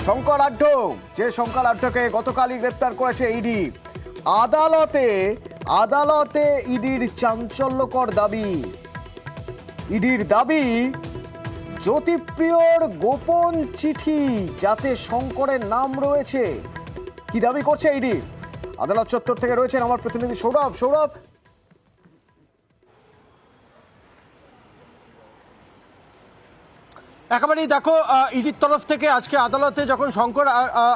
শঙ্কর আড্ড, যে শঙ্কর আড্ডকে গতকালই গ্রেপ্তার করেছে ইডি। আদালতে ইডির চাঞ্চল্যকর দাবি। ইডির দাবি, জ্যোতিপ্রিয়র গোপন চিঠি যাতে শঙ্করের নাম রয়েছে। কি দাবি করছে ইডি? আদালত চত্বর থেকে রয়েছেন আমার প্রতিনিধি সৌরভ। একেবারেই দেখো, ইডির তরফ থেকে আজকে আদালতে যখন শঙ্কর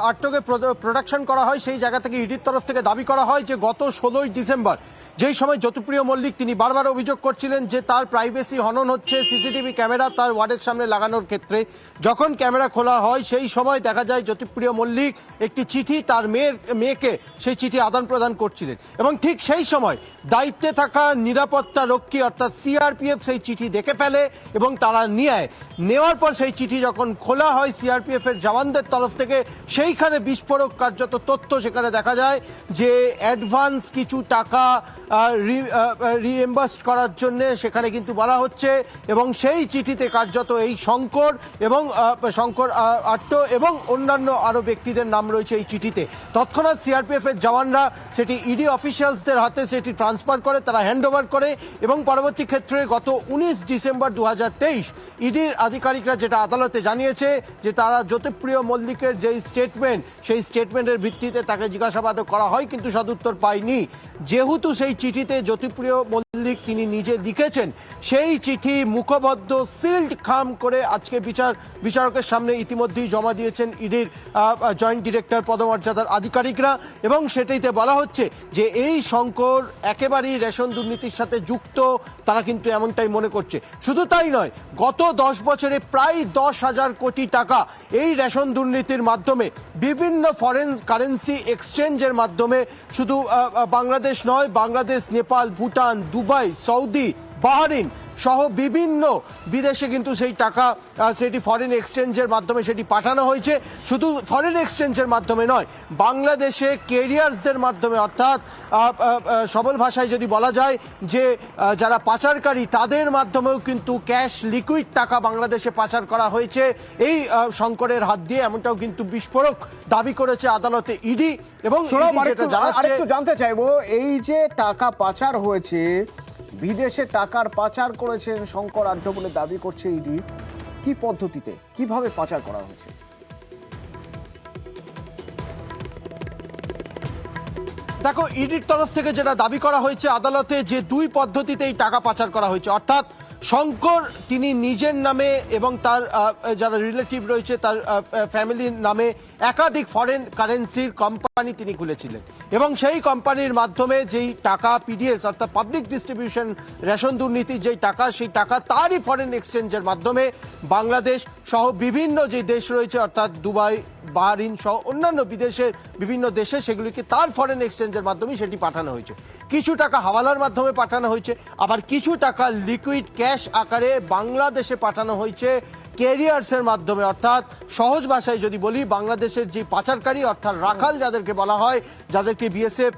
আড্ডকে প্রোডাকশন করা হয়, সেই জায়গা থেকে ইডির তরফ থেকে দাবি করা হয় যে গত 16ই ডিসেম্বর, যেই সময় জ্যোতিপ্রিয় মল্লিক তিনি বারবার অভিযোগ করছিলেন যে তার প্রাইভেসি হনন হচ্ছে সিসিটিভি ক্যামেরা তার ওয়ার্ডের সামনে লাগানোর ক্ষেত্রে। যখন ক্যামেরা খোলা হয় সেই সময় দেখা যায় জ্যোতিপ্রিয় মল্লিক একটি চিঠি তার মেয়েকে সেই চিঠি আদান প্রদান করছিলেন, এবং ঠিক সেই সময় দায়িত্বে থাকা নিরাপত্তা রক্ষী অর্থাৎ সিআরপিএফ সেই চিঠি দেখে ফেলে এবং তারা নেওয়ার পর সেই চিঠি যখন খোলা হয় সিআরপিএফ এর জওয়ানদের তরফ থেকে, সেইখানে বিস্ফোরক কার্যত তথ্য সেখানে দেখা যায় যে অ্যাডভান্স কিছু টাকা রিএম্বার্স করার জন্য সেখানে কিন্তু বলা হচ্ছে, এবং সেই চিঠিতে কার্যত এই শঙ্কর আড্ড এবং অন্যান্য আরো ব্যক্তিদের নাম রয়েছে এই চিঠিতে। তৎক্ষণাৎ সিআরপিএফ এর জওয়ানরা সেটি ইডি অফিসিয়ালসদের হাতে সেটি ট্রান্সফার করে, তারা হ্যান্ডওভার করে, এবং পরবর্তী ক্ষেত্রে গত 19 ডিসেম্বর 2023 ইডির আধিকারিকরা যেটা আদালতে জানিয়েছে যে তারা জ্যোতিপ্রিয় মল্লিকের যেই স্টেটমেন্ট, সেই স্টেটমেন্টের ভিত্তিতে তাকে জিজ্ঞাসাবাদ করা হয় কিন্তু সদুত্তর পায়নি। যেহেতু সেই চিঠিতে জ্যোতিপ্রিয় মল্লিক তিনি নিজে লিখেছেন, সেই চিঠি মুখবদ্ধ সিল্ড খাম করে আজকে বিচারকের সামনে ইতিমধ্যেই জমা দিয়েছেন ইডির জয়েন্ট ডিরেক্টর পদমর্যাদার আধিকারিকরা, এবং সেটাইতে বলা হচ্ছে যে এই শঙ্কর একেবারেই রেশন দুর্নীতির সাথে যুক্ত, তারা কিন্তু এমনটাই মনে করছে। শুধু তাই নয়, গত 10 বছরে প্রায় 10,000 কোটি টাকা এই রেশন দুর্নীতির মাধ্যমে বিভিন্ন ফরেন কারেন্সি এক্সচেঞ্জের মাধ্যমে শুধু বাংলাদেশ নয়, বাংলাদেশ, নেপাল, ভুটান, দুবাই, সৌদি, বাহরিন সহ বিভিন্ন বিদেশে কিন্তু সেই টাকা সেটি ফরেন এক্সচেঞ্জের মাধ্যমে সেটি পাঠানো হয়েছে। শুধু ফরেন এক্সচেঞ্জের মাধ্যমে নয়, বাংলাদেশে ক্যারিয়ার্সদের মাধ্যমে, অর্থাৎ সবল ভাষায় যদি বলা যায় যে যারা পাচারকারী তাদের মাধ্যমেও কিন্তু ক্যাশ লিকুইড টাকা বাংলাদেশে পাচার করা হয়েছে এই শঙ্করের হাত দিয়ে, এমনটাও কিন্তু বিস্ফোরক দাবি করেছে আদালতে ইডি। এবং আরেকটু জানতে চাইবো, এই যে টাকা পাচার হয়েছে, বিদেশে টাকার পাচার করেছেন শঙ্কর আড্ড বলে দাবি করছে ইডি, কি পদ্ধতিতে, কিভাবে পাচার করা হয়েছে? দেখো, ইডির তরফ থেকে যেটা দাবি করা হয়েছে আদালতে, যে দুই পদ্ধতিতে এই টাকা পাচার করা হয়েছে। অর্থাৎ শঙ্কর তিনি নিজের নামে এবং তার যারা রিলেটিভ রয়েছে তার ফ্যামিলির নামে একাধিক ফরেন কারেন্সির কোম্পানি তিনি খুলেছিলেন, এবং সেই কোম্পানির মাধ্যমে যেই টাকা পিডিএস অর্থাৎ পাবলিক ডিস্ট্রিবিউশন রেশন দুর্নীতির যেই টাকা, সেই টাকা তারই ফরেন এক্সচেঞ্জের মাধ্যমে বাংলাদেশ সহ বিভিন্ন যে দেশ রয়েছে অর্থাৎ দুবাই, বাহরিন সহ অন্যান্য বিদেশের বিভিন্ন দেশে সেগুলিকে তার ফরেন এক্সচেঞ্জের মাধ্যমে সেটি পাঠানো হয়েছে। কিছু টাকা হাওয়ালার মাধ্যমে পাঠানো হয়েছে, আবার কিছু টাকা লিকুইড ক্যাশ আকারে বাংলাদেশে পাঠানো হয়েছে ক্যারিয়ার্সের মাধ্যমে। অর্থাৎ সহজ ভাষায় যদি বলি, বাংলাদেশের যে পাচারকারী অর্থাৎ রাখাল যাদেরকে বলা হয়, যাদেরকে বিএসএফ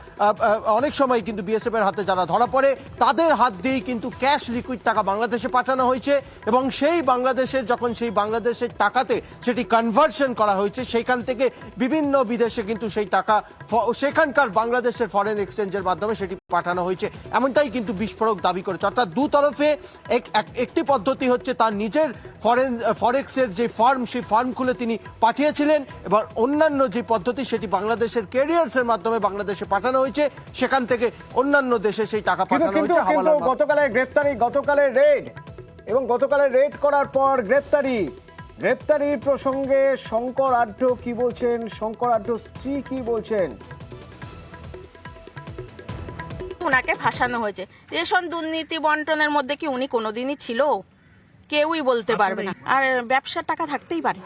অনেক সময় কিন্তু বিএসএফ এর হাতে যারা ধরা পড়ে, তাদের হাত দিয়েই কিন্তু ক্যাশ লিকুইড টাকা বাংলাদেশে পাঠানো হয়েছে, এবং সেই বাংলাদেশের যখন সেই বাংলাদেশের টাকাতে সেটি কনভার্সন করা হয়েছে, সেইখান থেকে বিভিন্ন বিদেশে কিন্তু সেই টাকা সেখানকার বাংলাদেশের ফরেন এক্সচেঞ্জের মাধ্যমে সেটি পাঠানো হয়েছে, এমনটাই কিন্তু বিস্ফোরক দাবি করেছে। অর্থাৎ দু তরফে একটি পদ্ধতি হচ্ছে তার নিজের ফরেক্সের যে ফার্ম, সেই ফার্ম খুলে তিনি পাঠিয়েছিলেন, এবার অন্যান্য যে পদ্ধতি সেটি বাংলাদেশের ক্যারিয়ার্সের মাধ্যমে বাংলাদেশে পাঠানো হয়েছে, সেখান থেকে অন্যান্য দেশে সেই টাকা পাঠানো হয়েছে। গতকালের রেড এবং গতকালের রেড করার পর গ্রেপ্তারি প্রসঙ্গে শঙ্কর আড্ড কি বলছেন, শঙ্কর আড্ড স্ত্রী কি বলছেন? ওনাকে ফাঁসানো হয়েছে। রেশন দুর্নীতি বন্টনের মধ্যে কি উনি কোনোদিনই ছিল? কেউই বলতে পারবে না। আর ব্যবসার টাকা থাকতেই পারে,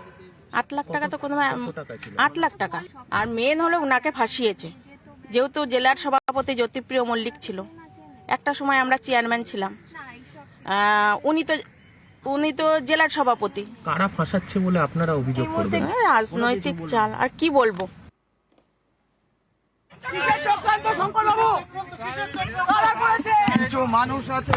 8 লাখ টাকা তো কোনো 8 লাখ টাকা। আর মেন হলো উনাকে ফাঁসিয়েছে, যেহেতু জেলার সভাপতি জ্যোতিপ্রিয় মল্লিক ছিল, একটা সময় আমরা চেয়ারম্যান ছিলাম, উনি তো জেলার সভাপতি। কারা ফাঁসাচ্ছে বলে আপনারা অভিযোগ করবেন? রাজনৈতিক চাল, আর কি বলবো। কিছু মানুষ আছে